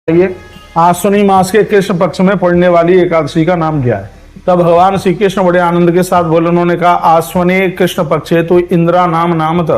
ये आश्विनी मास के कृष्ण पक्ष में पड़ने वाली एकादशी का नाम क्या है? तब भगवान श्री कृष्ण बड़े आनंद के साथ बोले, उन्होंने कहा आश्विनी कृष्ण पक्षे तो इंद्रा नाम नामत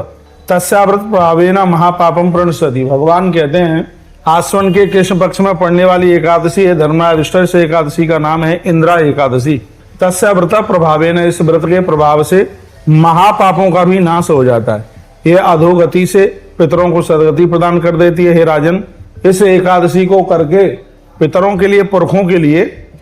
तस्याव्रत प्रभावेन महापापम प्रणश्यति। भगवान कहते हैं आश्विन के कृष्ण पक्ष में पड़ने वाली एकादशी है धर्माविष्ट, इस एकादशी का नाम है इंद्रा एकादशी। तस्याव्रत प्रभावेन, इस व्रत के प्रभाव से महापापों का भी नाश हो जाता है। यह अधोगति से पितरों को सदगति प्रदान कर देती है। हे राजन, इस एकादशी को करके पितरों के लिए, पुरखों के लिए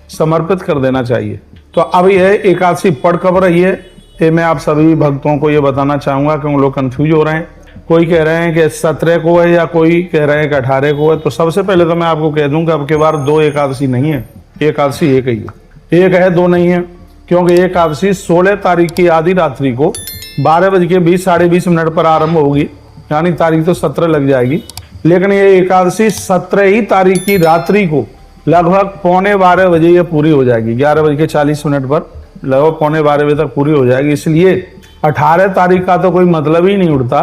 समर्पित कर देना चाहिए। तो अब यह एकादशी पड़ कब रही है, ये मैं आप सभी भक्तों को ये बताना चाहूंगा, क्योंकि लोग कंफ्यूज हो रहे हैं। कोई कह रहे हैं कि 17 को है या कोई कह रहे हैं कि 18 को है। तो सबसे पहले तो मैं आपको कह दूं कि अब की बार 2 एकादशी नहीं है, एकादशी एक ही है। एक है, 2 नहीं है, क्योंकि एकादशी 16 तारीख की आधी रात्रि को 12:20 साढ़े 20 मिनट पर आरंभ होगी, यानी तारीख तो 17 लग जाएगी। लेकिन ये एकादशी 17 ही तारीख की रात्रि को लगभग 11:15 बजे ये पूरी हो जाएगी। 11:40 पर लगभग 11:15 बजे तक पूरी हो जाएगी। इसलिए 18 तारीख का तो कोई मतलब ही नहीं उठता,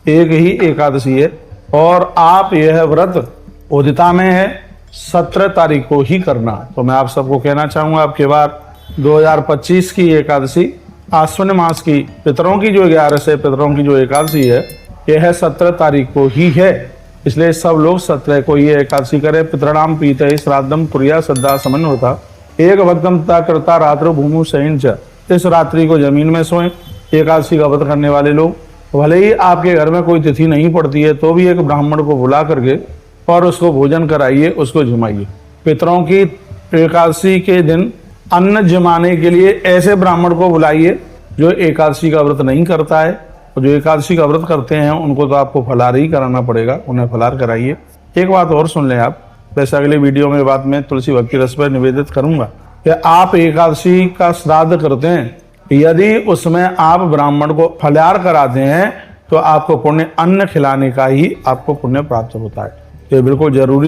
एक ही एकादशी है। और आप यह व्रत उदिता में है, 17 तारीख को ही करना। तो मैं आप सबको कहना चाहूंगा, अब की बार 2025 की एकादशी आश्विन मास की पितरों की जो 11 से पितरों की जो एकादशी है, यह 17 तारीख को ही है। इसलिए सब लोग 17 को ये एकादशी करें। पितृणाम पीते श्राद्धम कुर्या श्रद्धा समन होता एक भक्तम ता करता रात्र भूमि शयन च। इस रात्रि को जमीन में सोएं। एकादशी का व्रत करने वाले लोग, भले ही आपके घर में कोई तिथि नहीं पड़ती है तो भी एक ब्राह्मण को बुला करके और उसको भोजन कराइए, उसको जमाइए। पितरों की एकादशी के दिन अन्न जमाने के लिए ऐसे ब्राह्मण को बुलाइए जो एकादशी का व्रत नहीं करता है। और जो एकादशी का व्रत करते हैं उनको तो आपको फलाहार ही कराना पड़ेगा, उन्हें फलाहार कराइए। एक बात और सुन लें आप, वैसे अगले वीडियो में बात मैं तुलसी भक्ति रस पर निवेदित करूंगा कि आप एकादशी का श्राद्ध करते हैं, यदि उसमें आप ब्राह्मण को फलाहार कराते हैं तो आपको पुण्य, अन्न खिलाने का ही आपको पुण्य प्राप्त होता है। ये बिल्कुल जरूरी